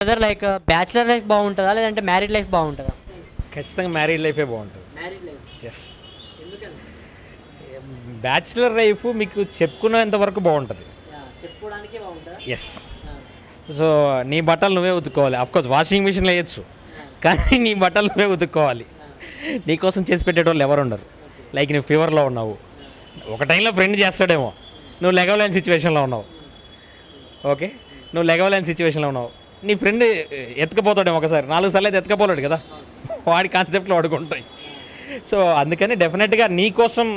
Brother like bachelor life బాగుంటుందా లేదంటే married life బాగుంటుందా? ఖచ్చితంగా మ్యారీడ్ లైఫే బాగుంటుంది. మ్యారీడ్ లైఫ్ ఎస్, ఎందుకని? బ్యాచిలర్ లైఫ్ మీకు చెప్పుకునేంత వరకు బాగుంటుంది. చెప్పుకోవడానికే బాగుంటుందా? ఎస్. సో నీ బట్టలు నువ్వే ఉతుక్కోవాలి. అఫ్కోర్స్ వాషింగ్ మిషన్లో వేయచ్చు, కానీ నీ బట్టలు నువ్వే ఉతుక్కోవాలి. నీకోసం చేసి పెట్టేటోళ్ళు ఎవరు ఉండరు. లైక్ నువ్వు ఫీవర్లో ఉన్నావు, ఒక టైంలో ఫ్రెండ్ చేస్తాడేమో, నువ్వు లెగవలేని సిచ్యువేషన్లో ఉన్నావు. ఓకే, నువ్వు లెగవలేని సిచ్యువేషన్లో ఉన్నావు, నీ ఫ్రెండ్ ఎత్తుకపోతాడేమో. ఒకసారి 4 సార్లు అయితే ఎత్తుకపోలేడు కదా, వాడి కాన్సెప్ట్లో వాడుకుంటాయి. సో అందుకని డెఫినెట్గా నీ కోసం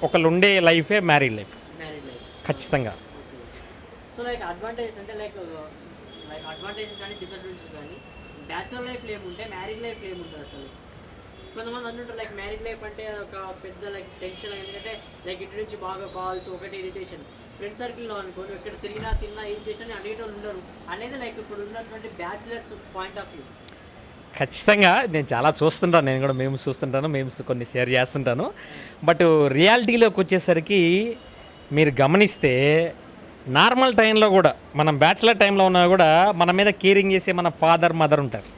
ఒకళ్ళు ఉండే లైఫే మ్యారీడ్ లైఫ్. మ్యారీడ్ లైఫ్ ఖచ్చితంగా. సో లైక్ అడ్వాంటేజెస్ అంటే లైక్ అడ్వాంటేజెస్ కానీ డిసడ్వాంటేజెస్ కానీ బ్యాచులర్ లైఫ్ ఏముంటే మ్యారీడ్ లైఫ్ ఏముంటుంది అసలు? కొంతమంది అంటుంటారు లైక్ మ్యారీడ్ లైఫ్ అంటే ఒక పెద్ద లైక్ టెన్షన్, ఎందుకంటే లైక్ ఇటు నుంచి బాగా కాల్స్, ఒకటి ఇరిటేషన్. ఫ్రెండ్ సర్కిల్లో అనుకోని ఎక్కడ తిన్నా ఏం చేసినా అడిగేటోళ్ళు ఉండరు అనేది లైక్ ఇప్పుడు ఉన్నటువంటి బ్యాచులర్స్ పాయింట్ ఆఫ్ వ్యూ. ఖచ్చితంగా నేను చాలా చూస్తుంటాను, నేను కూడా మేమ్స్ చూస్తుంటాను, మేమ్స్ కొన్ని షేర్ చేస్తుంటాను. బట్ రియాలిటీలోకి వచ్చేసరికి మీరు గమనిస్తే నార్మల్ టైంలో కూడా, మనం బ్యాచులర్ టైంలో ఉన్నా కూడా మన మీద కేరింగ్ చేసే మన ఫాదర్ మదర్ ఉంటారు.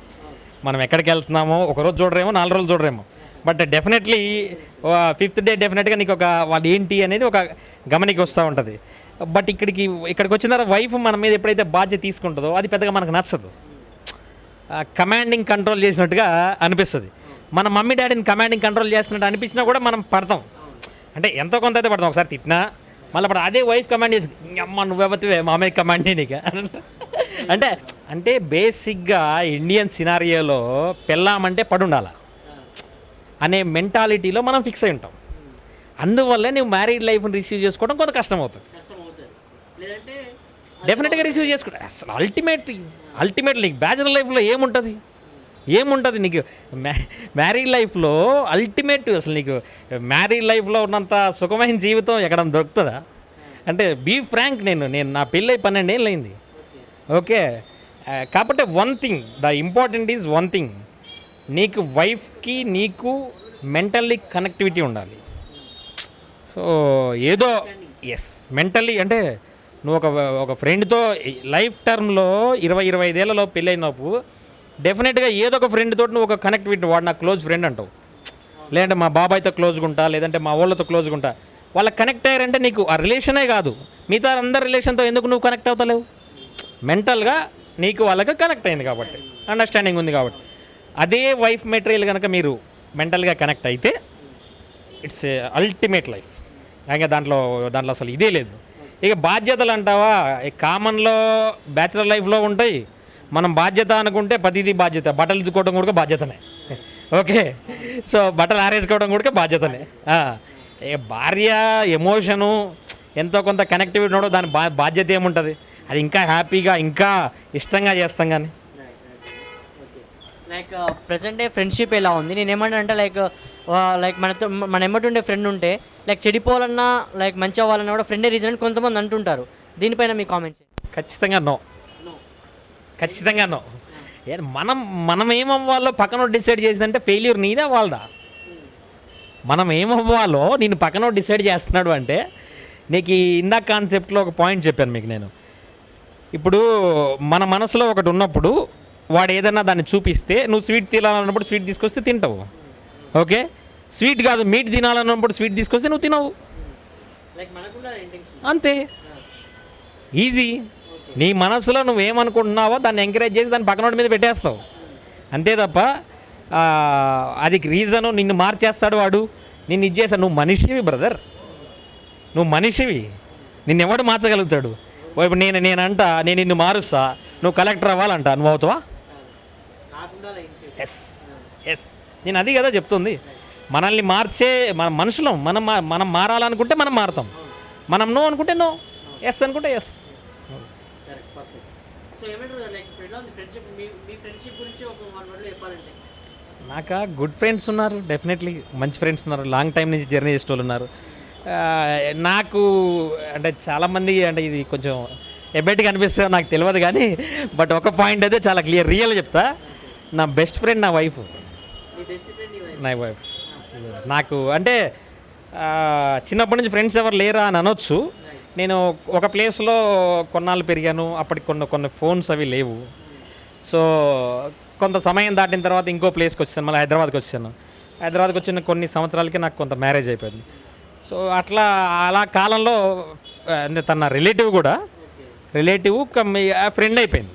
మనం ఎక్కడికి వెళ్తున్నామో ఒకరోజు చూడరేమో, 4 రోజులు చూడరేమో, బట్ డెఫినెట్లీ 5th డే డెఫినెట్గా నీకు ఒక వాళ్ళు ఏంటి అనేది ఒక గమనికి వస్తూ ఉంటుంది. బట్ ఇక్కడికి వచ్చిన తర్వాత వైఫ్ మన మీద ఎప్పుడైతే బాధ్యత తీసుకుంటుందో అది పెద్దగా మనకు నచ్చదు. కమాండింగ్ కంట్రోల్ చేసినట్టుగా అనిపిస్తుంది. మన మమ్మీ డాడీని కమాండింగ్ కంట్రోల్ చేస్తున్నట్టు అనిపించినా కూడా మనం పడతాం. అంటే ఎంతో కొంత అయితే పడతాం. ఒకసారి తిట్టినా మళ్ళీ అప్పుడు అదే వైఫ్ కమాండ్ చేసి, అమ్మ నువ్వెవతివే మా అమ్మాయి కమాండ్ నీకు అంటే బేసిక్గా ఇండియన్ సినారియోలో పెళ్ళామంటే పడుండాల అనే మెంటాలిటీలో మనం ఫిక్స్ అయి ఉంటాం. అందువల్లే నువ్వు మ్యారీడ్ లైఫ్ని రిసీవ్ చేసుకోవడం కొంత కష్టం అవుతుంది. డెఫినెట్గా రిసీవ్ చేసుకుంటా. అసలు అల్టిమేట్లీ నీకు బ్యాచులర్ లైఫ్లో ఏముంటుంది నీకు మ్యారీడ్ లైఫ్లో అల్టిమేట్. అసలు నీకు మ్యారీడ్ లైఫ్లో ఉన్నంత సుఖమైన జీవితం ఎక్కడ దొరుకుతుందా? అంటే బీ ఫ్రాంక్, నేను నా పెళ్ళై 12 ఏళ్ళు అయింది. ఓకే, కాబట్టి one thing, the important is one thing, నీకు వైఫ్కి నీకు మెంటల్లీ కనెక్టివిటీ ఉండాలి. సో ఏదో మెంటల్లీ అంటే నువ్వు ఒక ఫ్రెండ్తో లైఫ్ టర్మ్లో 20-25 ఏళ్లలో పెళ్ళైనప్పుడు డెఫినెట్గా ఏదో ఒక ఫ్రెండ్ తోటి నువ్వు ఒక కనెక్టివిటీ, వాడు నాకు క్లోజ్ ఫ్రెండ్ అంటావు, లేదంటే మా బాబాయ్తో క్లోజ్గా ఉంటా, లేదంటే మా వాళ్ళతో క్లోజ్గా ఉంటా. వాళ్ళకి కనెక్ట్ అయ్యారంటే నీకు ఆ రిలేషనే కాదు, మిగతా అందరి రిలేషన్తో ఎందుకు నువ్వు కనెక్ట్ అవుతలేవు? మెంటల్గా నీకు వాళ్ళకి కనెక్ట్ అయింది కాబట్టి, అండర్స్టాండింగ్ ఉంది కాబట్టి. అదే వైఫ్ మెటీరియల్ కనుక మీరు మెంటల్గా కనెక్ట్ అయితే ఇట్స్ అల్టిమేట్ లైఫ్. ఇంకా దాంట్లో అసలు ఇదే లేదు. ఇక బాధ్యతలు అంటావా, కామన్లో బ్యాచులర్ లైఫ్లో ఉంటాయి. మనం బాధ్యత అనుకుంటే ప్రతిదీ బాధ్యత. బట్టలు ఉతుక్కోవడం కూడా బాధ్యతనే. ఓకే, సో బట్టలు ఆరేసుకోవడం కూడా బాధ్యతనే. భార్య ఎమోషను ఎంతో కొంత కనెక్టివిటీ ఉండడం, దాని బాధ్యత ఏముంటుంది? అది ఇంకా హ్యాపీగా ఇంకా ఇష్టంగా చేస్తాం. కానీ లైక్ ప్రజెంట్ డే ఫ్రెండ్షిప్ ఎలా ఉంది? నేను ఏమంటా అంటే లైక్ మన ఎమ్మటుండే ఫ్రెండ్ ఉంటే లైక్ చెడిపోవాలన్నా లైక్ మంచి అవ్వాలన్నా కూడా ఫ్రెండే రీజన్ అని కొంతమంది అంటుంటారు. దీనిపైన మీ కామెంట్స్? ఖచ్చితంగా నో. మనం ఏమవ్వాలో పక్కన డిసైడ్ చేసిందంటే ఫెయిల్యూర్ నీదా వాళ్ళదా? మనం ఏమవ్వాలో నేను పక్కన డిసైడ్ చేస్తున్నాడు అంటే, నీకు ఇందాక కాన్సెప్ట్లో ఒక పాయింట్ చెప్పాను మీకు నేను. ఇప్పుడు మన మనసులో ఒకటి ఉన్నప్పుడు వాడు ఏదైనా దాన్ని చూపిస్తే, నువ్వు స్వీట్ తినాలన్నప్పుడు స్వీట్ తీసుకొస్తే తింటావు. ఓకే, స్వీట్ కాదు మీట్ తినాలన్నప్పుడు స్వీట్ తీసుకొస్తే నువ్వు తినవు. అంతే, ఈజీ. నీ మనసులో నువ్వేమనుకుంటున్నావో దాన్ని ఎంకరేజ్ చేసి దాన్ని పక్కనోడి మీద పెట్టేస్తావు. అంతే తప్ప అది రీజను నిన్ను మార్చేస్తాడు వాడు, నిన్ను ఇచ్చేస్తాడు. నువ్వు మనిషివి బ్రదర్, నువ్వు మనిషివి, నిన్నెవడు మార్చగలుగుతాడు? ఇప్పుడు నేనంట నేను నిన్ను మారుస్తా, నువ్వు కలెక్టర్ అవ్వాలంట, నువ్వు అవుతావా? ఎస్, నేను అది కదా చెప్తుంది. మనల్ని మార్చే మన మనుషులం. మనం మారాలనుకుంటే మనం మారుతాం, మనం నో అనుకుంటే నో, ఎస్ అనుకుంటే ఎస్. నాకు గుడ్ ఫ్రెండ్స్ ఉన్నారు, డెఫినెట్లీ మంచి ఫ్రెండ్స్ ఉన్నారు, లాంగ్ టైం నుంచి జర్నీ చేసే వాళ్ళు ఉన్నారు. నాకు అంటే చాలామంది, అంటే ఇది కొంచెం ఎబ్బెట్గా అనిపిస్తుందో నాకు తెలియదు కానీ, బట్ ఒక పాయింట్ అయితే చాలా క్లియర్, రియల్గా చెప్తా. నా బెస్ట్ ఫ్రెండ్ నా వైఫ్. నాకు అంటే చిన్నప్పటి నుంచి ఫ్రెండ్స్ ఎవరు లేరా అని అనొచ్చు. నేను ఒక ప్లేస్లో కొన్నాళ్ళు పెరిగాను, అప్పటికి కొన్ని ఫోన్స్ అవి లేవు. సో కొంత సమయం దాటిన తర్వాత ఇంకో ప్లేస్కి వచ్చాను, మళ్ళీ హైదరాబాద్కి వచ్చాను. హైదరాబాద్కి వచ్చిన కొన్ని సంవత్సరాలకి నాకు కొంత మ్యారేజ్ అయిపోయింది. సో అలా కాలంలో తన రిలేటివ్ కూడా రిలేటివ్ ఫ్రెండ్ అయిపోయింది,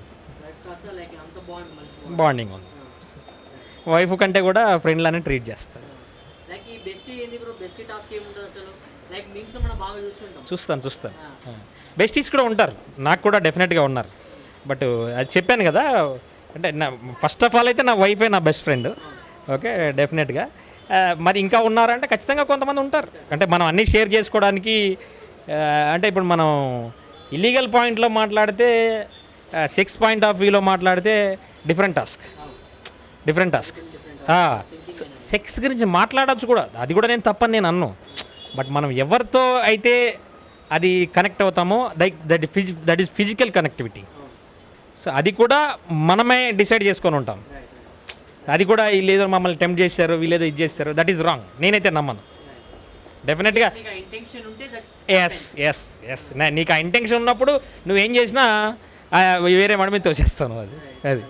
కాస్త లైక్ అంత బాండ్ మంచి బాండింగ్ ఉంది. వైఫ్ కంటే కూడా ఫ్రెండ్లానే ట్రీట్ చేస్తారు. లైక్ ఈ బెస్ట్ ఏంది బ్రో, బెస్ట్ టాస్క్ ఏముంటుంది అసలు? లైక్ మీమ్స్లో మనం బాగా చూస్తుంటాం. చూస్తాను. బెస్టీస్ కూడా ఉంటారు, నాకు కూడా డెఫినెట్గా ఉన్నారు. బట్ అది చెప్పాను కదా, అంటే నా ఫస్ట్ ఆఫ్ ఆల్ అయితే నా వైఫే నా బెస్ట్ ఫ్రెండ్. ఓకే, డెఫినెట్గా. మరి ఇంకా ఉన్నారంటే ఖచ్చితంగా కొంతమంది ఉంటారు. అంటే మనం అన్నీ షేర్ చేసుకోవడానికి, అంటే ఇప్పుడు మనం ఇల్లీగల్ పాయింట్లో మాట్లాడితే, సెక్స్ పాయింట్ ఆఫ్ వ్యూలో మాట్లాడితే డిఫరెంట్ టాస్క్. సెక్స్ గురించి మాట్లాడచ్చు కూడా, అది కూడా నేను తప్పని నేను అన్ను. బట్ మనం ఎవరితో అయితే అది కనెక్ట్ అవుతామో that is physical connectivity. So అది కూడా మనమే డిసైడ్ చేసుకొని ఉంటాం. అది కూడా వీళ్ళేదో మమ్మల్ని టెంప్ట్ చేశారు, వీళ్ళేదో ఇది చేస్తారు, దట్ ఈస్ రాంగ్. నేనైతే నమ్మను. డెఫినెట్గా ఎస్ నీకు ఆ ఇంటెన్షన్ ఉన్నప్పుడు నువ్వేం చేసినా వేరే వాడి మీద తోసేస్తాను. అది